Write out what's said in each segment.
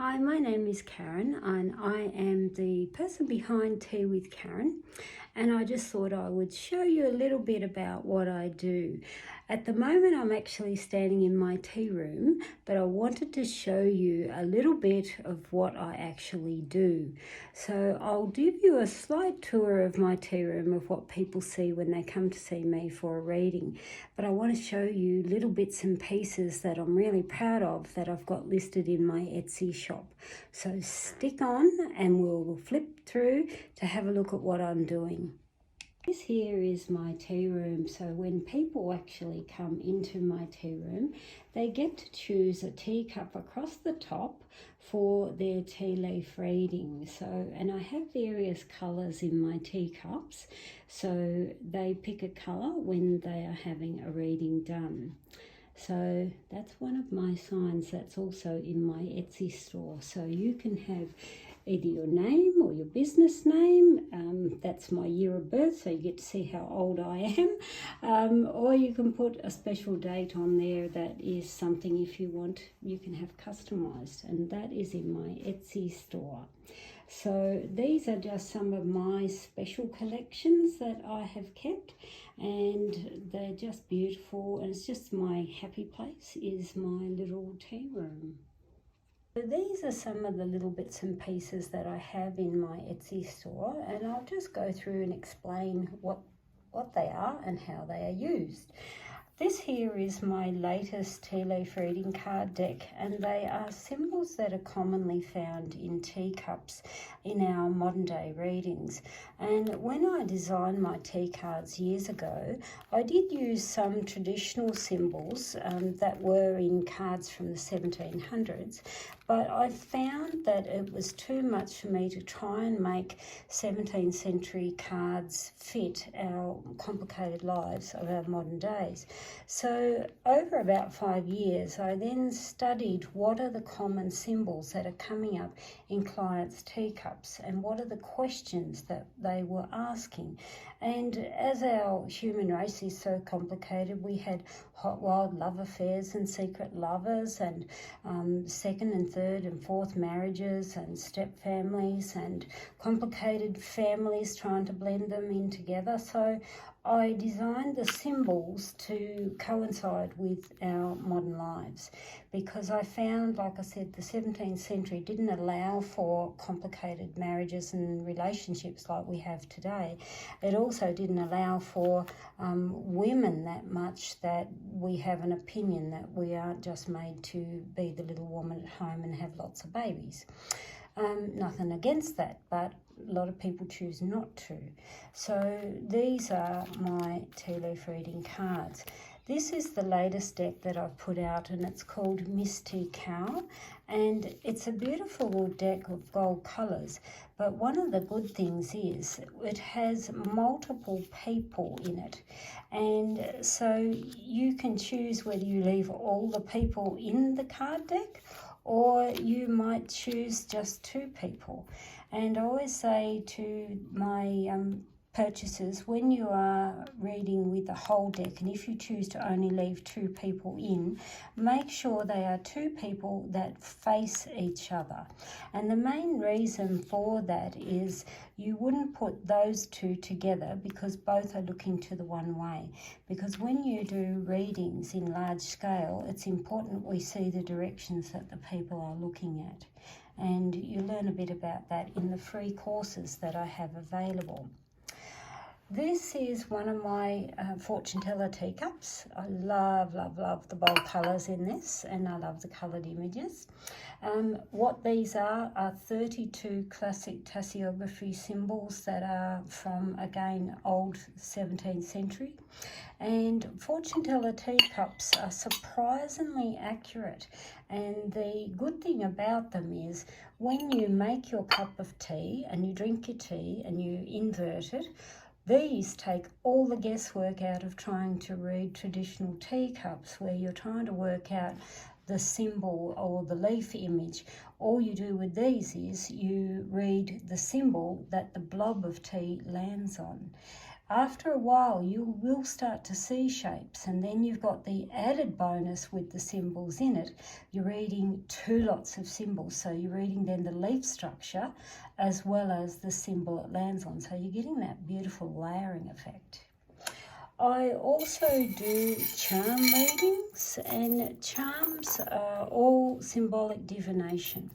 Hi, my name is Karen and I am the person behind Tea with Karin, and I just thought I would show you a little bit about what I do. At the moment I'm actually standing in my tea room, but I wanted to show you a little bit of what I actually do. So I'll give you a slight tour of my tea room of what people see when they come to see me for a reading, but I want to show you little bits and pieces that I'm really proud of that I've got listed in my Etsy shop. So stick on and we'll flip through to have a look at what I'm doing. This here is my tea room, so when people actually come into my tea room, they get to choose a teacup across the top for their tea leaf reading. And I have various colours in my teacups, so they pick a colour when they are having a reading done. So that's one of my signs that's also in my Etsy store. So you can have either your name or your business name. That's my year of birth, so you get to see how old I am. Or you can put a special date on there that is something, if you want, you can have customized, and that is in my Etsy store. So these are just some of my special collections that I have kept, and they're just beautiful, and it's just my happy place is my little tea room. So these are some of the little bits and pieces that I have in my Etsy store, and I'll just go through and explain what they are and how they are used. This here is my latest tea leaf reading card deck, and they are symbols that are commonly found in teacups in our modern day readings. And when I designed my tea cards years ago, I did use some traditional symbols that were in cards from the 1700s, but I found that it was too much for me to try and make 17th century cards fit our complicated lives of our modern days. So over about 5 years, I then studied what are the common symbols that are coming up in clients' teacups and what are the questions that they were asking. And as our human race is so complicated, we had hot, wild love affairs and secret lovers, and second and third and fourth marriages and step families and complicated families trying to blend them in together. So I designed the symbols to coincide with our modern lives, because I found, like I said, the 17th century didn't allow for complicated marriages and relationships like we have today. It also didn't allow for women that much, that we have an opinion that we aren't just made to be the little woman at home and have lots of babies. Nothing against that, but a lot of people choose not to. So these are my tea leaf reading cards. This is the latest deck that I've put out, and it's called Miss Tea Cow, and it's a beautiful little deck of gold colours. But one of the good things is it has multiple people in it, and so you can choose whether you leave all the people in the card deck, or you might choose just 2 people. And I always say to my purchasers, when you are reading with the whole deck, and if you choose to only leave 2 people in, make sure they are 2 people that face each other. And the main reason for that is you wouldn't put those 2 together because both are looking to the one way. Because when you do readings in large scale, it's important we see the directions that the people are looking at. And you learn a bit about that in the free courses that I have available. This is one of my fortune teller teacups. I love, love, love the bold colours in this, and I love the coloured images. What these are 32 classic tasseography symbols that are from, again, old 17th century. And fortune teller teacups are surprisingly accurate. And the good thing about them is when you make your cup of tea and you drink your tea and you invert it, these take all the guesswork out of trying to read traditional teacups where you're trying to work out the symbol or the leaf image. All you do with these is you read the symbol that the blob of tea lands on. After a while, you will start to see shapes, and then you've got the added bonus with the symbols in it. You're reading 2 lots of symbols, so you're reading then the leaf structure as well as the symbol it lands on, so you're getting that beautiful layering effect. I also do charm readings, and charms are all symbolic divination.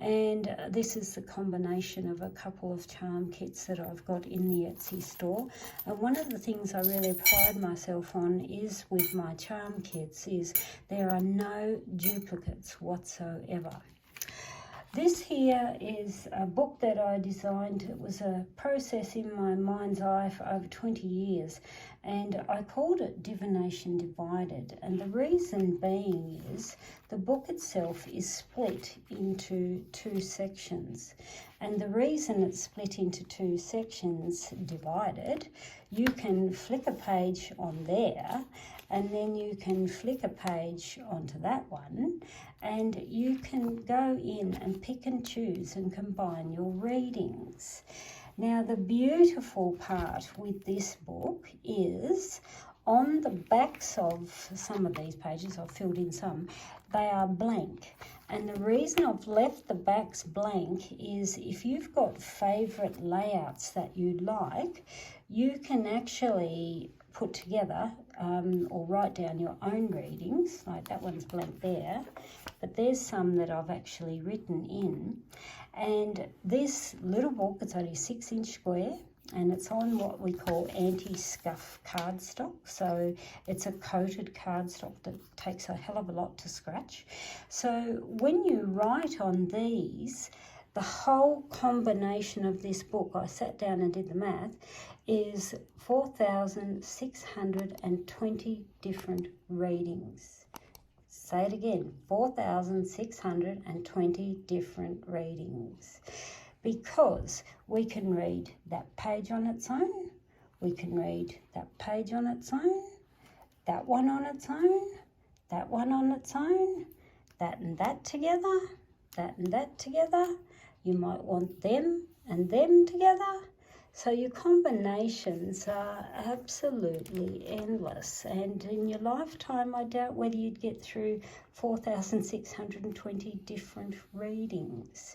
And this is the combination of a couple of charm kits that I've got in the Etsy store. And one of the things I really pride myself on is with my charm kits is there are no duplicates whatsoever. This here is a book that I designed. It was a process in my mind's eye for over 20 years, and I called it Divination Divided. And the reason being is the book itself is split into 2 sections. And the reason it's split into 2 sections, divided, you can flick a page on there, and then you can flick a page onto that one, and you can go in and pick and choose and combine your readings. Now, the beautiful part with this book is on the backs of some of these pages, I've filled in some, they are blank. And the reason I've left the backs blank is if you've got favourite layouts that you'd like, you can actually put together or write down your own readings. Like that one's blank there, but there's some that I've actually written in. And this little book, it's only 6-inch square, and it's on what we call anti-scuff cardstock. So it's a coated cardstock that takes a hell of a lot to scratch. So when you write on these, the whole combination of this book, I sat down and did the math, is 4,620 different readings. Say it again, 4,620 different readings. Because we can read that page on its own, we can read that page on its own, that one on its own, that one on its own, that and that together, that and that together. You might want them and them together. So your combinations are absolutely endless. And in your lifetime, I doubt whether you'd get through 4,620 different readings.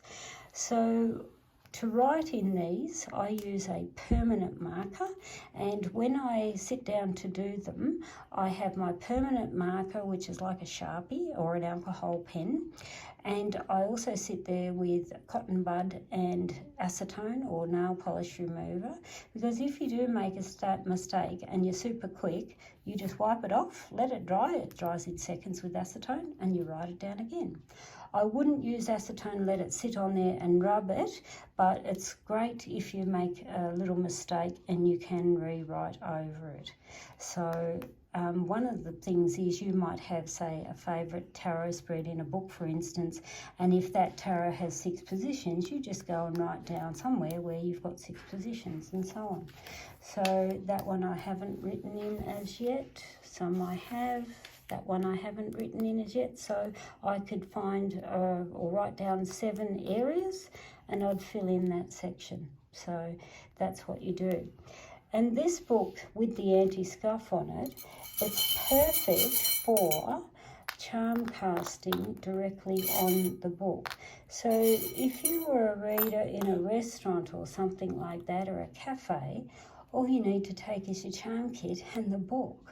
So to write in these, I use a permanent marker, and when I sit down to do them, I have my permanent marker, which is like a Sharpie or an alcohol pen, and I also sit there with cotton bud and acetone or nail polish remover, because if you do make a mistake and you're super quick, you just wipe it off, let it dry. It dries in seconds with acetone, and you write it down again. I wouldn't use acetone, let it sit on there and rub it, but it's great if you make a little mistake and you can rewrite over it. So one of the things is you might have, say, a favourite tarot spread in a book, for instance, and if that tarot has 6 positions, you just go and write down somewhere where you've got 6 positions and so on. So that one I haven't written in as yet, some I have. That one I haven't written in as yet, so I could find or write down 7 areas and I'd fill in that section. So that's what you do. And this book with the anti-scuff on it, it's perfect for charm casting directly on the book. So if you were a reader in a restaurant or something like that, or a cafe, all you need to take is your charm kit and the book.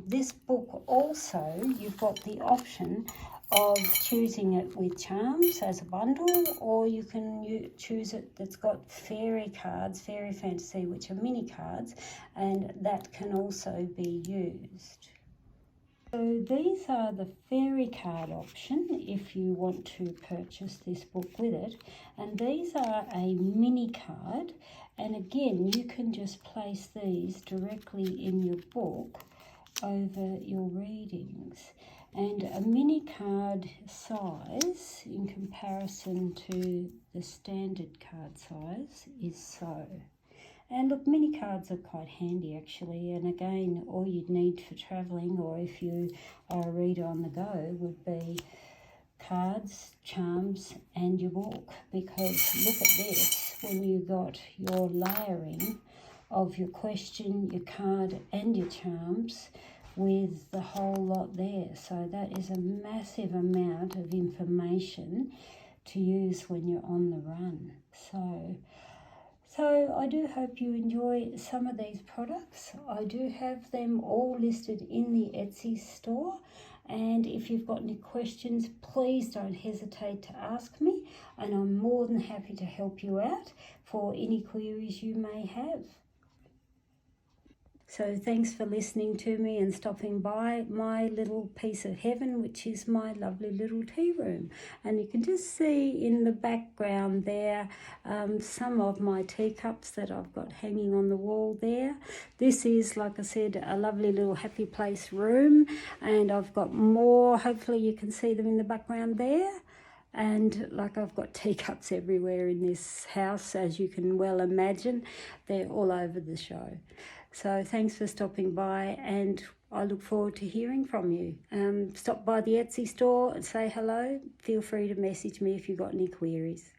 This book also, you've got the option of choosing it with charms as a bundle, or you can choose it that's got fairy cards, fairy fantasy, which are mini cards, and that can also be used. So these are the fairy card option if you want to purchase this book with it, and these are a mini card, and again you can just place these directly in your book over your readings. And a mini card size in comparison to the standard card size is so. And look, mini cards are quite handy actually, and again all you'd need for travelling, or if you are a reader on the go, would be cards, charms and your book, because look at this, when you got your layering of your question, your card and your charms with the whole lot there. So that is a massive amount of information to use when you're on the run. So I do hope you enjoy some of these products. I do have them all listed in the Etsy store. And if you've got any questions, please don't hesitate to ask me. And I'm more than happy to help you out for any queries you may have. So thanks for listening to me and stopping by my little piece of heaven, which is my lovely little tea room. And you can just see in the background there some of my teacups that I've got hanging on the wall there. This is, like I said, a lovely little happy place room, and I've got more. Hopefully you can see them in the background there. And like, I've got teacups everywhere in this house, as you can well imagine. They're all over the show. So thanks for stopping by, and I look forward to hearing from you. Stop by the Etsy store and say hello. Feel free to message me if you've got any queries.